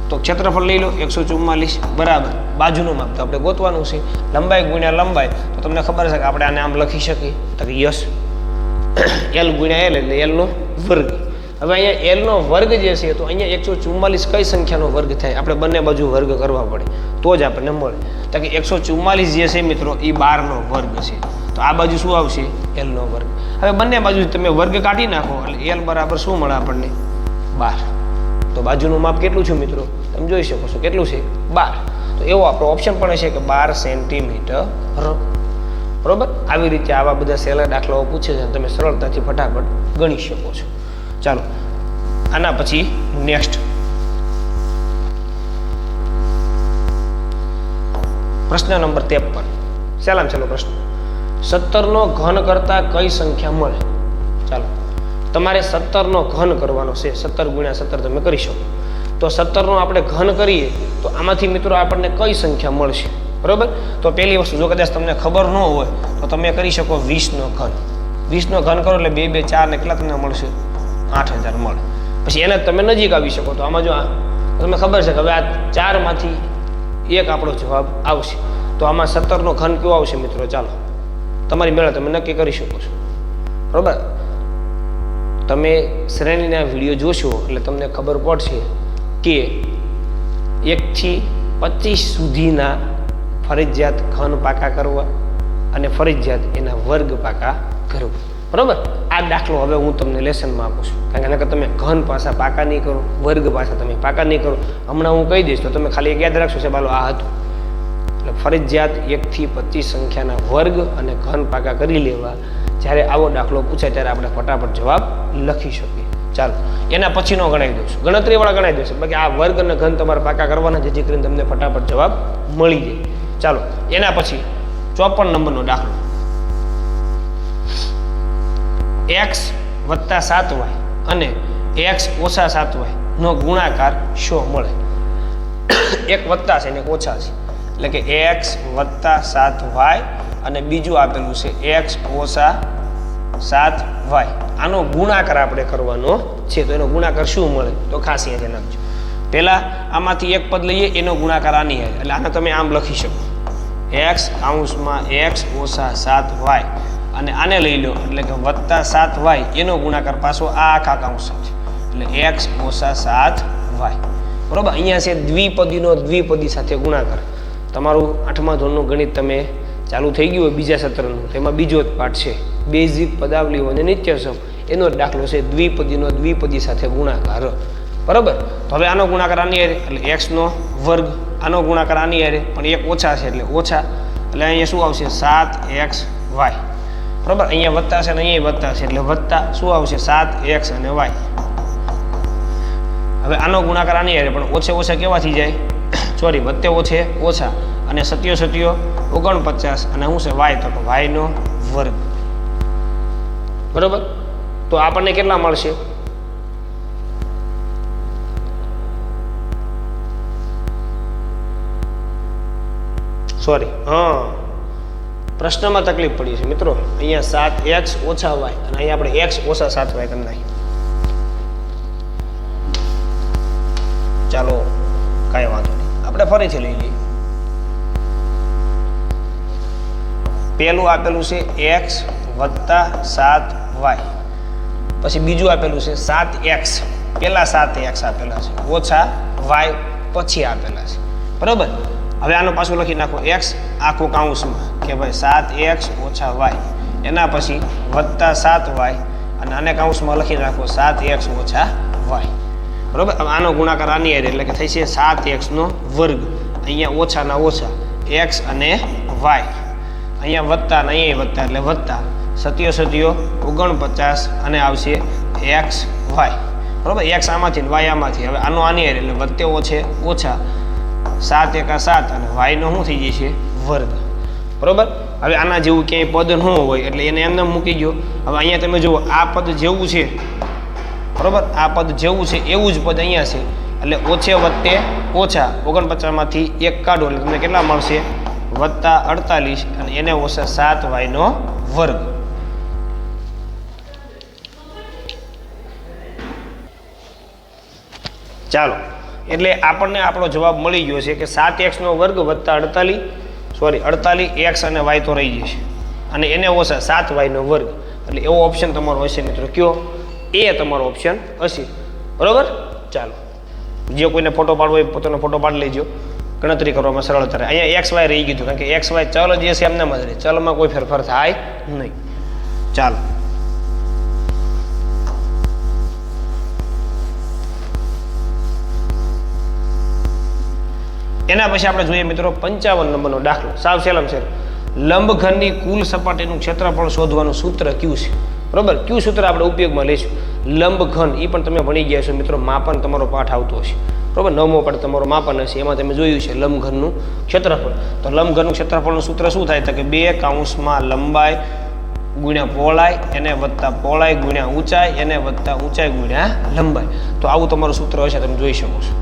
તો ક્ષેત્રફળ લઈ લો 144 બરાબર બાજુનું માપ તો આપણે ગોતવાનું છે. લંબાઈ ગુણ્યા લંબાઈ તો તમને ખબર છે કે આપણે આને આમ લખી શકીએ, તો કે યસ એલ ગુણ્યા એલ એટલે એલનો વર્ગ. હવે અહીંયા એલનો વર્ગ જે છે તો અહીંયા 144 કઈ સંખ્યાનો વર્ગ થાય? આપણે બંને બાજુ વર્ગ કરવા પડે તો જ આપણને મળે. તો કે 144 જે છે મિત્રો એ 12નો વર્ગ છે. તો આ બાજુ શું આવશે? એલનો વર્ગ. હવે બંને બાજુ તમે વર્ગ કાઢી નાખો એટલે એલ બરાબર શું મળે આપણને? 12. તો બાજુનું માપ કેટલું છે મિત્રો? તમે જોઈ શકો છો કેટલું છે? 12. તો એવો આપણો ઓપ્શન પણ છે કે 12 સેન્ટીમીટર. બરોબર, આવી રીતે આવા બધા સહેલા દાખલાઓ પૂછે છે અને તમે સરળતાથી ફટાફટ ગણી શકો છો. ચાલો આના પછી નેક્સ્ટ પ્રશ્ન નંબર 53. સહેલામાં સહેલો પ્રશ્ન, 17નો ઘન કરતા કઈ સંખ્યા મળે? ચાલો તમારે 17નો ઘન કરવાનો છે. 17 ગુણ્યા 17 તમે કરી શકો. તો 17નો આપણે ઘન કરીએ તો આમાંથી મિત્રો આપણને કઈ સંખ્યા મળશે? બરોબર, તો પહેલી વસ્તુ, જો કદાચ તમને ખબર ન હોય તો તમે કરી શકો 20નો ઘન. 20નો ઘન કરો એટલે 2 2 4 ને કેટલા તમને મળશે? 8000 મળે. પછી એને તમે નજીક આવી શકો. તો આમાં જો તમને ખબર છે કે હવે આ 4 માંથી એક આપણો જવાબ આવશે. તો આમાં 17નો ઘન કેવો આવશે મિત્રો? ચાલો તમારી મેળે તમે નક્કી કરી શકો છો. બરોબર, તમે શ્રેણીના વિડીયો જોશો એટલે તમને ખબર પડશે કે 1 થી 25 સુધીના ફરજિયાત ઘન પાકા કરવા અને ફરજિયાત એના વર્ગ પાકા કરવા. બરોબર, આ દાખલો હવે હું તમને લેસનમાં આપું છું, કારણ કે તમે ઘન પાસા પાકા નહીં કરો, વર્ગ પાસા તમે પાકા નહીં કરો. હમણાં હું કહી દઈશ તો તમે ખાલી એક યાદ રાખશો છે બાલો આ હતું. એટલે ફરજિયાત 1 થી 25 સંખ્યાના વર્ગ અને ઘન પાકા કરી લેવા. જ્યારે આવો દાખલો પૂછાય ત્યારે આપણે ફટાફટ જવાબ લખી શકીએ. ચાલો એના પછીનો ગણાવી દઉં છું, ગણતરીવાળા ગણાવી દઉં છું. બાકી આ વર્ગ અને ઘન તમારે પાકા કરવાના, જેથી કરીને તમને ફટાફટ જવાબ મળી જાય. ચાલો એના પછી 54 નંબરનો દાખલો, x + 7y અને x - 7y નો ગુણાકાર શું મળે? એક વત્તા છે ને એક ઓછા છે, એટલે કે x + 7y અને બીજું આપેલું છે x - 7y. આનો ગુણાકાર આપણે કરવાનો છે. તો એનો ગુણાકાર શું મળે? તો ખાસ અહીંયા લખજો. પહેલા આમાંથી એક પદ લઈએ, એનો ગુણાકાર આની આવે, એટલે આને તમે આમ લખી શકો, x - 7y અને આને લઈ લો એટલે કે +7y, એનો ગુણાકાર પાછો આ આખા કૌંસ છે, એટલે x - 7y. બરોબર, અહીંયા છે દ્વિપદીનો દ્વિપદી સાથે ગુણાકાર. તમારું 8મા ધોરણનું ગણિત તમે ચાલુ થઈ ગયું હોય બીજા સત્રનું, તેમાં બીજો જ પાઠ છે બેઝિક પદાવલીઓ અને નિત્યસમ. એનો જ દાખલો છે દ્વિપદીનો દ્વિપદી સાથે ગુણાકાર. બરાબર, તો હવે આનો ગુણાકાર આની હારે એટલે x નો વર્ગ, આનો ગુણાકાર આની હારે પણ એક ઓછા છે એટલે ઓછા, એટલે અહીંયા શું આવશે? 7xy. બરાબર, અહીંયા વત્તા છે અને અહીંયા વત્તા છે એટલે વત્તા શું આવશે? 7x અને y. હવે આનો ગુણાકાર આની હારે પણ ઓછે ઓછા કેવા થઈ જાય? સોરી, વત્તે ઓછે ઓછા અને સત્યો 49 અને શું છે? y, તો y નો વર્ગ. બરાબર, તો આપણને કેટલા મળશે? સોરી, પ્રશ્નમાં તકલીફ પડી છે મિત્રો. અહીંયા 7x - y અને અહીંયા આપણે x - 7y કરી નાખીએ. ચાલો કાંઈ વાંધો નહીં, આપણે ફરીથી લઈ લઈએ. પહેલું આપેલું છે x + 7y, પછી બીજું આપેલું છે 7x, પહેલા 7x આપેલા છે, ઓછા y પછી આપેલા છે. બરાબર, હવે આનું પાછું લખી નાખો, x આખું કાઉન્સમાં કે ભાઈ 7x - y, એના પછી +7y અને આને કાઉન્સમાં લખી નાખો 7x - y. બરાબર, હવે આનો ગુણાકાર આની હારે એટલે કે થઈ છે 7x નો વર્ગ. અહીંયા ઓછાના ઓછા x અને y, અહીંયા વત્તા અને અહીંયા વત્તા એટલે વત્તા 7 49 અને આવશે xy. બરાબર, x આમાંથી ને y આમાંથી. હવે આનો આની હારે એટલે વત્તે ઓછે ઓછા 7 × 7 અને y નો શું થઈ જશે? વર્ગ. બરાબર, હવે આના જેવું ક્યાંય પદ ન હોય એટલે એને એમને મૂકી ગયો. હવે અહીંયા તમે જુઓ, આ પદ જેવું છે, બરાબર, આ પદ જેવું છે એવું જ પદ અહીંયા છે, એટલે ઓછે વત્તે ઓછા 49 માંથી 1 કાઢો એટલે તમને કેટલા મળશે? +48 અને એને ઓછા 7y નો વર્ગ. ચાલો, એટલે આપણને આપણો જવાબ મળી ગયો છે કે 7x નો વર્ગ +48, સોરી 48x અને y તો રહી જશે અને એને ઓછા 7y નો વર્ગ. એટલે એવો ઓપ્શન તમારો હશે મિત્રો. કયો? એ તમારો ઓપ્શન હશે. બરાબર, ચાલો જે કોઈને ફોટો પાડવો હોય પોતાનો ફોટો પાડી લેજો, ગણતરી કરવામાં સરળતા રહે. અહીંયા xy રહી ગયું, કારણ કે xy ચલ જે છે એમને જ રહે, ચલમાં કોઈ ફેરફાર થાય નહીં. ચાલો એના પછી આપણે જોઈએ મિત્રો 55 નંબરનો દાખલો. સાવ સહેલામ સહેલો, લંબઘનની કુલ સપાટીનું ક્ષેત્રફળ શોધવાનું સૂત્ર કયું છે? બરોબર, કયું સૂત્ર આપણે ઉપયોગમાં લઈશું? લંબઘન, એ પણ તમે ભણી ગયા છો મિત્રો, માપન તમારો પાઠ આવતો હશે. બરોબર, 9મો પાઠ તમારો માપન હશે, એમાં તમે જોયું છે લંબઘનનું ક્ષેત્રફળ. તો લંબઘનનું ક્ષેત્રફળનું સૂત્ર શું થાય? તો કે 2 કૌંસમાં લંબાઈ ગુણ્યા પહોળાઈ એને વત્તા પહોળાઈ ગુણ્યા ઊંચાઈ એને વત્તા ઊંચાઈ ગુણ્યા લંબાઈ. તો આવું તમારું સૂત્ર હશે, તમે જોઈ શકો છો.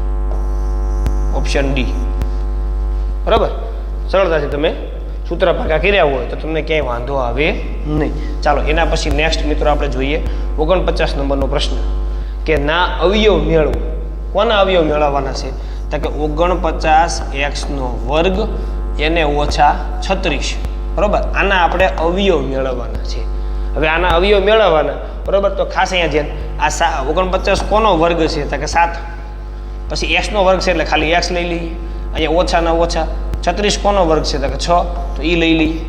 Option D. બરાબર, સરળતાથી તમે સૂત્ર ભાગા કર્યા હોય તો તમને ક્યાંય વાંધો આવે નહીં. ચાલો એના પછી નેક્સ્ટ મિત્રો આપણે જોઈએ 49 નંબરનો પ્રશ્ન કે ના અવયવ મેળવો. કોના અવયવ મેળવવાના છે? તો કે 49x² એને ઓછા 36. બરોબર, આના આપણે અવયવ મેળવવાના છે. હવે આના અવયવ મેળવવાના, બરોબર, તો ખાસ અહીંયા જેમ આ 49 કોનો વર્ગ છે? તો કે 7, પછી x નો વર્ગ છે એટલે ખાલી x લઈ લઈએ. અહીંયા ઓછાના ઓછા 36 કોનો વર્ગ છે? તો કે 6, તો એ લઈ લઈએ.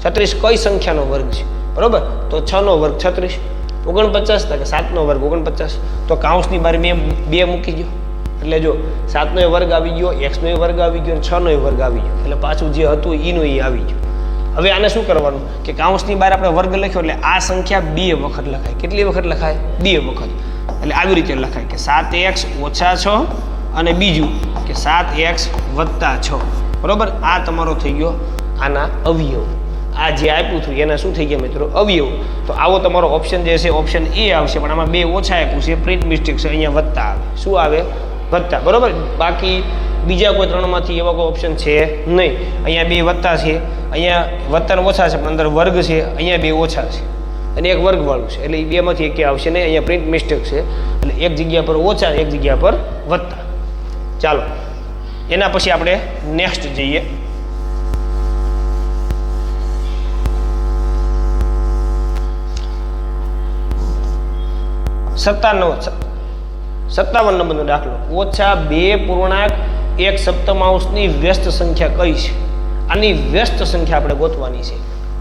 36 કઈ સંખ્યાનો વર્ગ છે? બરોબર, તો 6 નો વર્ગ 36. 49 તો કે 7 નો વર્ગ 49. તો કાઉન્સની બારે 2 મૂકી દો એટલે જો 7 નો વર્ગ આવી ગયો, x નો વર્ગ આવી ગયો, 6 નો વર્ગ આવી ગયો, એટલે પાછું જે હતું એનો એ આવી ગયો. હવે આને શું કરવાનું કે કાઉન્સની બહાર આપણે વર્ગ લખ્યો એટલે આ સંખ્યા 2 વખત લખાય. કેટલી વખત લખાય? 2 વખત. એટલે આવી રીતે લખાય કે 7x ઓછા 6 અને બીજું કે 7x વત્તા 6. બરોબર, આ તમારો થઈ ગયો આના અવયવ. આ જે આપ્યું હતું એના શું થઈ ગયા મિત્રો? અવયવ. તો આવો તમારો ઓપ્શન જે છે ઓપ્શન એ આવશે, પણ આમાં 2 ઓછા આપ્યું છે, પ્રિન્ટ મિસ્ટેક છે, અહીંયા વત્તા આવે. શું આવે? વત્તા. બરોબર, બાકી બીજા કોઈ 3માંથી એવા કોઈ ઓપ્શન છે નહીં. અહીંયા 2 વત્તા છે, અહીંયા વત્તા ઓછા છે પણ અંદર વર્ગ છે, અહીંયા 2 ઓછા છે અને એક વર્ગવાળું છે, એટલે એ 2માંથી એક આવશે નહીં. અહીંયા પ્રિન્ટ મિસ્ટેક છે, એટલે એક જગ્યા પર ઓછા, એક જગ્યા પર વત્તા. ચાલો એના પછી આપણે નેક્સ્ટ જઈએ. સત્તાવન નંબરનો દાખલો -2.1/7 વ્યસ્ત સંખ્યા કઈ છે? આની વ્યસ્ત સંખ્યા આપણે ગોતવાની છે.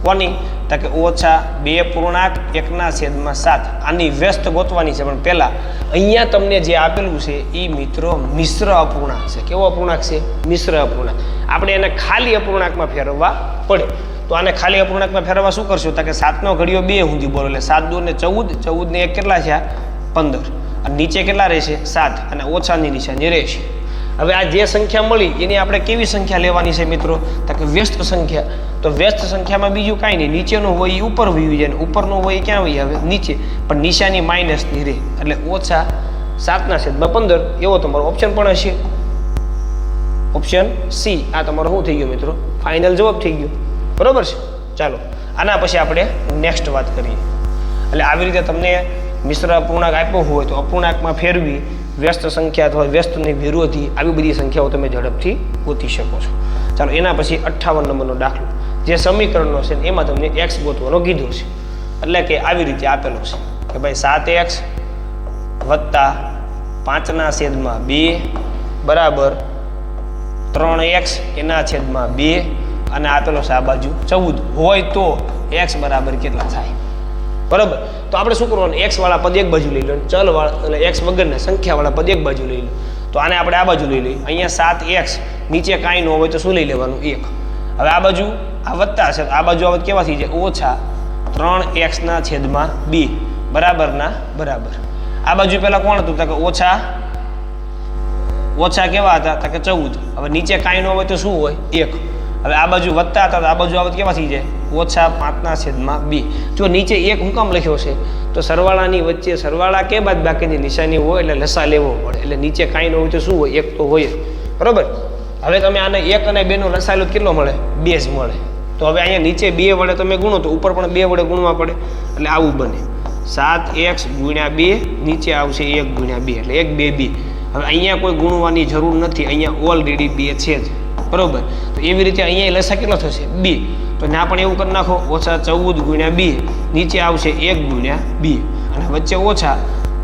કોની? તો કે -2.1/7 આની વ્યસ્ત ગોતવાની છે. પણ પહેલા અહીંયા તમને જે આપેલું છે એ મિત્રો મિશ્ર અપૂર્ણાંક છે. કેવો અપૂર્ણાંક છે? મિશ્ર અપૂર્ણાંક. આપણે એને ખાલી અપૂર્ણાંકમાં ફેરવવા પડે. તો આને ખાલી અપૂર્ણાંકમાં ફેરવવા શું કરશું? તો કે 7 નો ઘડિયો 2 સુધી બોલો એટલે 7 2 ને 14, 14 ને 1 કેટલા થયા? 15. અને નીચે કેટલા રહેશે? 7 અને ઓછાની નિશાની રહેશે. હવે આ જે સંખ્યા મળી એની આપણે કેવી સંખ્યા લેવાની છે મિત્રો? તો કે વ્યસ્ત સંખ્યા. તો વ્યસ્ત સંખ્યામાં બીજું કાંઈ નહીં, નીચેનું હોય એ ઉપર વયું જાય, ઉપરનું હોય એ ક્યાં વહી આવે? નીચે. પણ નિશાની માઇનસની રહે એટલે ઓછા 7/15 એવો તમારો ઓપ્શન પણ હશે. ઓપ્શન સી આ તમારો શું થઈ ગયો મિત્રો? ફાઇનલ જવાબ થઈ ગયો. બરોબર છે. ચાલો આના પછી આપણે નેક્સ્ટ વાત કરીએ. એટલે આવી રીતે તમને મિશ્ર અપૂર્ણાંક આપ્યો હોય તો અપૂર્ણાંકમાં ફેરવી વ્યસ્ત સંખ્યા અથવા વ્યસ્તની વિરોધી આવી બધી સંખ્યાઓ તમે ઝડપથી ગોતી શકો છો. ચાલો એના પછી 58 નંબરનો દાખલો જે સમીકરણનો છે એમાં તમને x ગોતવાનો કીધો છે. એટલે કે આવી રીતે આપેલો છે કે ભાઈ 7x વત્તા 5/2 બરાબર 3x એના છેદમાં 2 અને આપેલો છે આ બાજુ 14 હોય તો x બરાબર કેટલા થાય? બરાબર, તો આપણે શું કરવાનું? x વાળા પદ એક બાજુ લઈ લો, ચલ વાળા એટલે x વગરના સંખ્યા વાળા પદ એક બાજુ લઈ લો. તો આને આપણે આ બાજુ લઈ લઈએ. અહીંયા 7x નીચે કાંઈ ન હોય તો શું લઈ લેવાનું? 1. હવે આ બાજુ આ વત્તા છે, આ બાજુ આ કેવા થઈ જાય? ઓછા 3x/2 બરાબરના બરાબર. આ બાજુ પહેલા કોણ હતું? તો કે ઓછા કેવા હતા? તો કે 14. હવે નીચે કાંઈ ન હોય તો શું હોય? 1. હવે આ બાજુ વત્તા હતા તો આ બાજુ આવત કેવા થઈ જાય? -5/2. જો નીચે 1 હું કામ લખ્યો છે? તો સરવાળાની વચ્ચે સરવાળા કે બાદબાકીની નિશાની હોય એટલે લસા લેવો પડે. એટલે નીચે કાંઈ ન હોય તો શું હોય? 1 તો હોય. બરોબર, હવે તમે આને 1 અને 2 નો લસા લો કેટલો મળે? 2 જ મળે. તો હવે અહીંયા નીચે 2 વડે તમે ગુણો તો ઉપર પણ 2 વડે ગુણવા પડે. એટલે આવું બને 7x × 2 નીચે આવશે 1 × 2 એટલે 1 2 2. હવે અહીંયા કોઈ ગુણવાની જરૂર નથી, અહીંયા ઓલરેડી 2 છે જ. બરોબર, તો એવી રીતે અહીંયા લસા કેટલો થશે? 2. તો ના પણ એવું કરી નાખો -14 × 2 નીચે આવશે 1 × 2 અને વચ્ચે ઓછા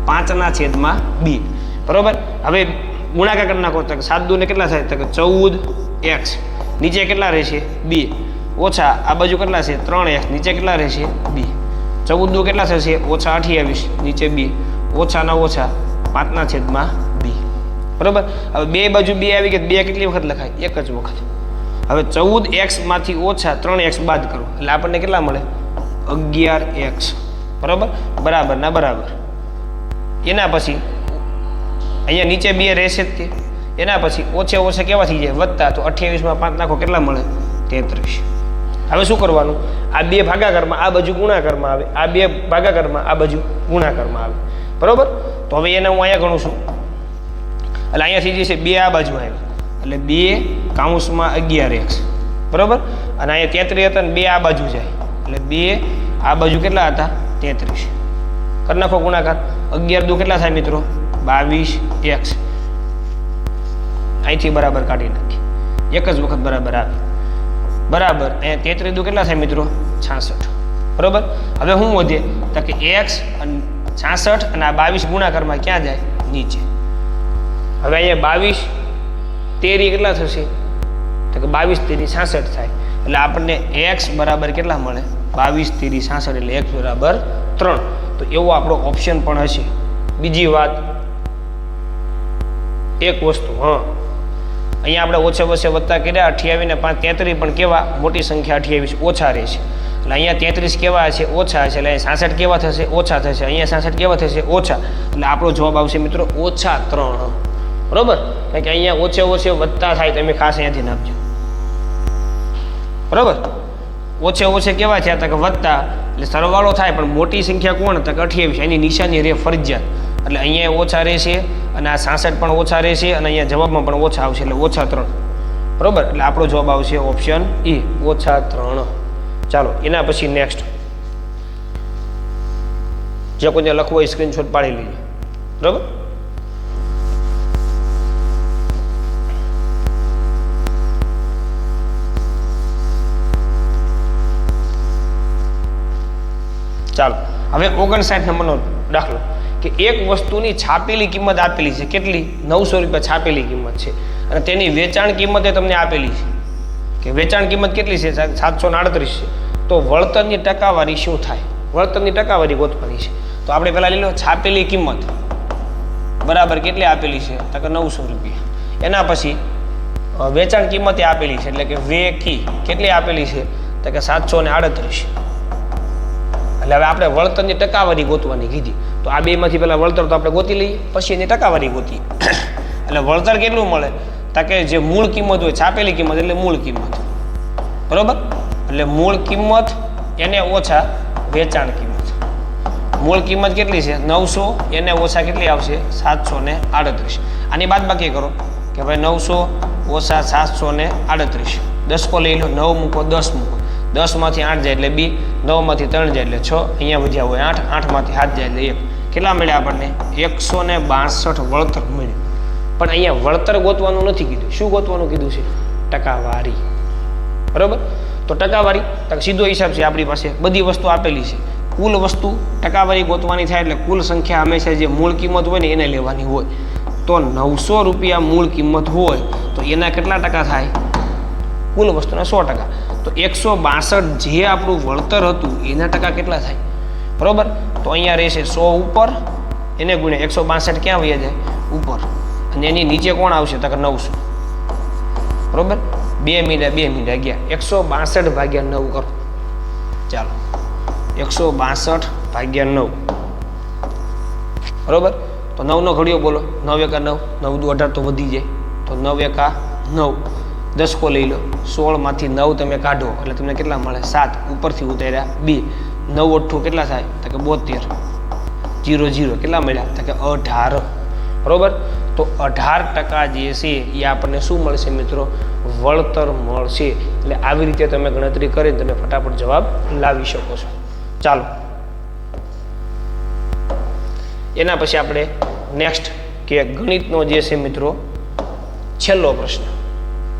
5/2. બરોબર, હવે ગુણાકાર કરી નાખો તો 7 2 ને કેટલા થાય? તો 14x નીચે કેટલા રહેશે? 2 ઓછા આ બાજુ કેટલા છે? 3x નીચે કેટલા રહેશે? 2. 14 2 કેટલા થશે? -28 નીચે 2 ઓછાના ઓછા 5/2. બરોબર, હવે બે બાજુ 2 આવી ગઈ. 2 કેટલી વખત લખાય? 1 જ વખત. હવે 14x માંથી ઓછા 3x બાદ કરો એટલે આપણને કેટલા મળે 11x બરાબર બરાબર ના બરાબર એના પછી અહીંયા નીચે 2 રહેશે જ તે એના પછી ઓછે ઓછે કેવા થઈ જાય વધતા તો 28 માં 5 નાખો કેટલા મળે 33 હવે શું કરવાનું આ 2 ભાગાકારમાં આ બાજુ ગુણાકારમાં આવે આ 2 ભાગાકારમાં આ બાજુ ગુણાકારમાં આવે બરાબર તો હવે એને હું અહીંયા ગણું છું એટલે અહીંયાથી જે છે 2 આ બાજુ આવે એટલે 2 કૌંસમાં 11x બરાબર અને અહીંયા 33 હતા ને 2 આ બાજુ જાય એટલે 2 આ બાજુ કેટલા હતા 33 કરી નાખો ગુણાકાર 11 દુ કેટલા થાય મિત્રો 22x અહીંથી બરાબર કાઢી નાખી એક જ વખત બરાબર આવે બરાબર અહીંયા 33 દુ કેટલા થાય મિત્રો 66 બરાબર હવે શું વધે તો કે x અને 66 અને આ 22 ગુણાકારમાં ક્યાં જાય નીચે હવે અહીંયા 22 13 કેટલા થશે તો કે 22 13 66 થાય એટલે આપણને x બરાબર કેટલા મળે 22 13 66 એટલે x બરાબર 3 તો એવો આપણો ઓપ્શન પણ હશે બીજી વાત એક વસ્તુ અહીંયા આપણે ઓછે ઓછે વધતા કર્યા 28 ને 5 33 પણ કેવા મોટી સંખ્યા 28 ઓછા રહેશે એટલે અહીંયા 33 કેવા છે ઓછા છે એટલે 66 કેવા થશે ઓછા થશે અહીંયા 66 કેવા થશે ઓછા એટલે આપણો જવાબ આવશે મિત્રો -3 બરોબર કારણ કે અહીંયા ઓછે ઓછે વધતા થાય તમે ખાસ અહીંયાથી નાખજો બરોબર ઓછે ઓછે કેવા થયા તો કે વધતા એટલે સરવાળો થાય પણ મોટી સંખ્યા કોણ તો કે 28 એની નિશાની રહે ફરજિયાત એટલે અહીંયા ઓછા રહેશે અને આ 66 પણ ઓછા રહેશે અને અહીંયા જવાબમાં પણ ઓછા આવશે એટલે -3 બરોબર એટલે આપણો જવાબ આવશે ઓપ્શન એ -3 ચાલો એના પછી નેક્સ્ટ જે કોઈને લખવું હોય સ્ક્રીનશોટ પાડી લેજો બરોબર ચાલો હવે 59 નંબરનો દાખલો કે એક વસ્તુની છાપેલી કિંમત આપેલી છે કેટલી 900 રૂપિયા છાપેલી કિંમત છે અને તેની વેચાણ કિંમતે તમને આપેલી છે કે વેચાણ કિંમત કેટલી છે 738 છે તો વળતરની ટકાવારી શું થાય વળતરની ટકાવારી ગોતવાની છે તો આપણે પહેલાં લઈ લો છાપેલી કિંમત બરાબર કેટલી આપેલી છે તો કે 900 રૂપિયા એના પછી વેચાણ કિંમતે આપેલી છે એટલે કે વેકી કેટલી આપેલી છે તો કે 738 એટલે હવે આપણે વળતરની ટકાવારી ગોતવાની કીધી તો આ બેમાંથી પહેલાં વળતર તો આપણે ગોતી લઈએ પછી એની ટકાવારી ગોતીએ એટલે વળતર કેટલું મળે તો કે જે મૂળ કિંમત હોય છાપેલી કિંમત એટલે મૂળ કિંમત બરાબર એટલે મૂળ કિંમત એને ઓછા વેચાણ કિંમત મૂળ કિંમત કેટલી છે 900 એને ઓછા કેટલી આવશે 738 આની બાદબાકી કરો કે ભાઈ 900 ઓછા 738 10 કો લઈ લો 9 મૂકો 10 મૂકો 10 માંથી 8 જાય એટલે 2 9 માંથી 3 જાય એટલે 6 અહીંયા વધ્યા હોય 8 8 માંથી 7 જાય એટલે 1 કેટલા મળ્યા આપણને 162 વળતર મળ્યું પણ અહીંયા વળતર ગોતવાનું નથી કીધું શું ગોતવાનું કીધું છે ટકાવારી બરાબર તો ટકાવારી સીધો હિસાબ છે આપણી પાસે બધી વસ્તુ આપેલી છે કુલ વસ્તુ ટકાવારી ગોતવાની થાય એટલે કુલ સંખ્યા હંમેશા જે મૂળ કિંમત હોય ને એને લેવાની હોય તો 900 રૂપિયા મૂળ કિંમત હોય તો એના કેટલા ટકા થાય કુલ વસ્તુના 100%. તો 162 જે આપણું વળતર હતું એના ટકા કેટલા થાય બરોબર. તો અહીંયા રહેશે 100 ઉપર એને ગુણ્યા 162 ક્યાં વયા જાય ઉપર અને એની નીચે કોણ આવશે તો કે 900 બરોબર. 2 મિનિટ ગયા 162 ભાગ્યા 9 કરો ચાલો 162 ભાગ્યા 9 બરોબર. તો 9 નો ઘડિયો બોલો 9 એકા 9 9 દુ 18 તો વધી જાય તો 9 એકા 9 10 કો લઈ લો 16 માંથી 9 તમે કાઢો એટલે તમને કેટલા મળે 7 ઉપરથી ઉતાર્યા 2 9 8 કેટલા થાય તો કે 72 0 0 કેટલા મળ્યા તો કે 18 બરોબર. તો 18% જે છે એ આપણને શું મળશે મિત્રો વળતર મળશે. એટલે આવી રીતે તમે ગણતરી કરીને તમે ફટાફટ જવાબ લાવી શકો છો. ચાલો એના પછી આપણે નેક્સ્ટ કે ગણિતનો જે છે મિત્રો છેલ્લો પ્રશ્ન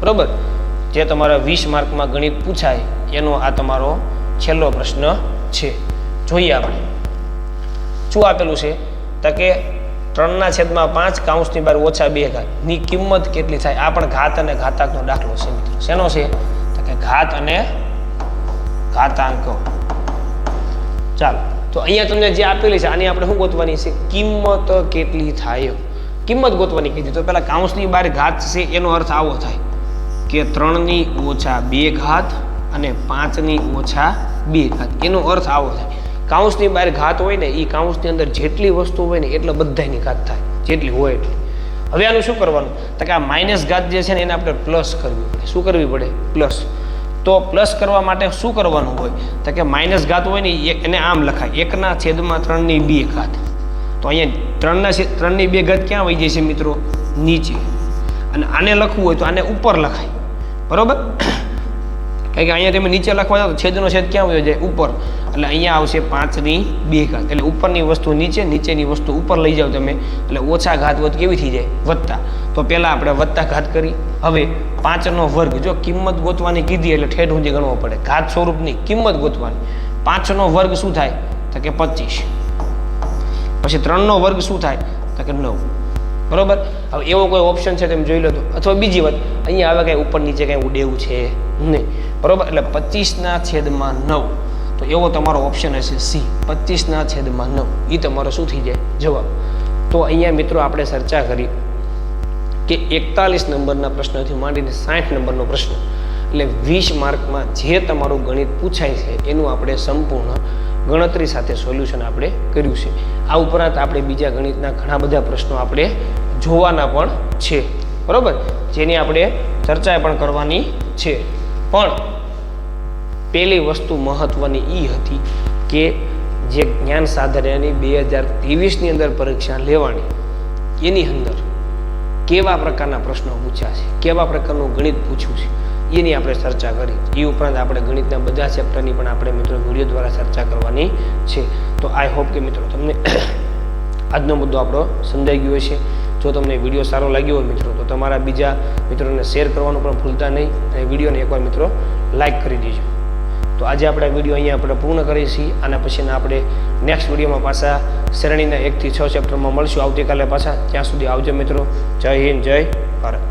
બરોબર જે તમારા 20 માર્કમાં ગણિત પૂછાય એનો આ તમારો છેલ્લો પ્રશ્ન છે. જોઈએ આપણે શું આપેલું છે તો કે 3/5 કૌંસની બહાર ઓછા 2 ઘાત ની કિંમત કેટલી થાય. આ પણ ઘાત અને ઘાતાંકનો દાખલો છે મિત્રો. શેનો છે તો કે ઘાત અને ઘાતાંક. ચાલો તો અહીંયા તમને જે આપેલી છે આની આપણે શું ગોતવાની છે કિંમત કેટલી થાય કિંમત ગોતવાની કીધી. તો પેલા કૌંસની બહાર ઘાત છે એનો અર્થ આવો થાય કે 3 - 2 ઘાત અને 5 - 2 ઘાત. એનો અર્થ આવો થાય, કાઉન્સની બહાર ઘાત હોય ને એ કાઉન્સની અંદર જેટલી વસ્તુ હોય ને એટલે બધાની ઘાત થાય, જેટલી હોય એટલી. હવે આનું શું કરવાનું? તો કે આ માઇનસ ઘાત જે છે ને એને આપણે પ્લસ કરવી પડે. શું કરવી પડે? પ્લસ. તો પ્લસ કરવા માટે શું કરવાનું હોય? તો કે માઇનસ ઘાત હોય ને એને આમ લખાય, 1/3 2 ઘાત. તો અહીંયા 3 2 ઘાત ક્યાં વહી જાય છે મિત્રો? નીચે. અને આને લખવું હોય તો આને ઉપર લખાય, બરોબર? કારણ કે અહીંયા તમે નીચે લખવા જાઓ તો છેદનો છેદ ક્યાં વયો જાય? ઉપર. એટલે અહીંયા આવશે 5/2 ઘાત. એટલે ઉપરની વસ્તુ નીચે, નીચેની વસ્તુ ઉપર લઈ જાઓ તમે, એટલે ઓછા ઘાત વધ કેવી થઈ જાય? વત્તા. તો પહેલાં આપણે વત્તા ઘાત કરી. હવે 5નો વર્ગ, જો કિંમત ગોતવાની કીધી એટલે ઠેઠ સુધી ગણવો પડે, ઘાત સ્વરૂપની કિંમત ગોતવાની. 5નો વર્ગ શું થાય? તો કે 25. પછી 3નો વર્ગ શું થાય? તો કે 9. બરોબર? હવે એવો કોઈ ઓપ્શન છે તમે જોઈ લો તો. અથવા બીજી વાત, અહીંયા આવે કાંઈ ઉપર નીચે કાંઈ ઉડેવું છે નહીં, બરોબર? એટલે 25/9. તો એવો તમારો ઓપ્શન હશે સી, 25/9. એ તમારો શું થઈ જાય? જવાબ. તો અહીંયા મિત્રો આપણે ચર્ચા કરી કે 41 નંબરના પ્રશ્નથી માંડીને 60 નંબરનો પ્રશ્ન, એટલે 20 માર્કમાં જે તમારું ગણિત પૂછાય છે એનું આપણે સંપૂર્ણ ગણતરી સાથે સોલ્યુશન આપણે કર્યું છે. આ ઉપરાંત આપણે બીજા ગણિતના ઘણા બધા પ્રશ્નો આપણે જોવાના પણ છે, બરોબર? જેની આપણે ચર્ચા પણ કરવાની છે. પણ પહેલી વસ્તુ મહત્વની એ હતી કે જે જ્ઞાન સાધનાની 2023ની અંદર પરીક્ષા લેવાની, એની અંદર કેવા પ્રકારના પ્રશ્નો પૂછ્યા છે, કેવા પ્રકારનું ગણિત પૂછ્યું છે, એની આપણે ચર્ચા કરી. એ ઉપરાંત આપણે ગણિતના બધા ચેપ્ટરની પણ આપણે મિત્રો વિડીયો દ્વારા ચર્ચા કરવાની છે. તો આઈ હોપ કે મિત્રો તમને આજનો મુદ્દો આપણો સમજાઈ ગયો છે. જો તમને વિડીયો સારો લાગ્યો હોય મિત્રો તો તમારા બીજા મિત્રોને શેર કરવાનું પણ ભૂલતા નહીં, અને વિડીયોને એકવાર મિત્રો લાઇક કરી દેજો. તો આજે આપણે વિડીયો અહીંયા આપણે પૂર્ણ કરીએ છીએ. આના પછીના આપણે નેક્સ્ટ વિડીયોમાં પાછા શ્રેણીના 1 થી 6 ચેપ્ટરમાં મળશું આવતીકાલે પાછા. ત્યાં સુધી આવજો મિત્રો. જય હિન્દ, જય ભારત.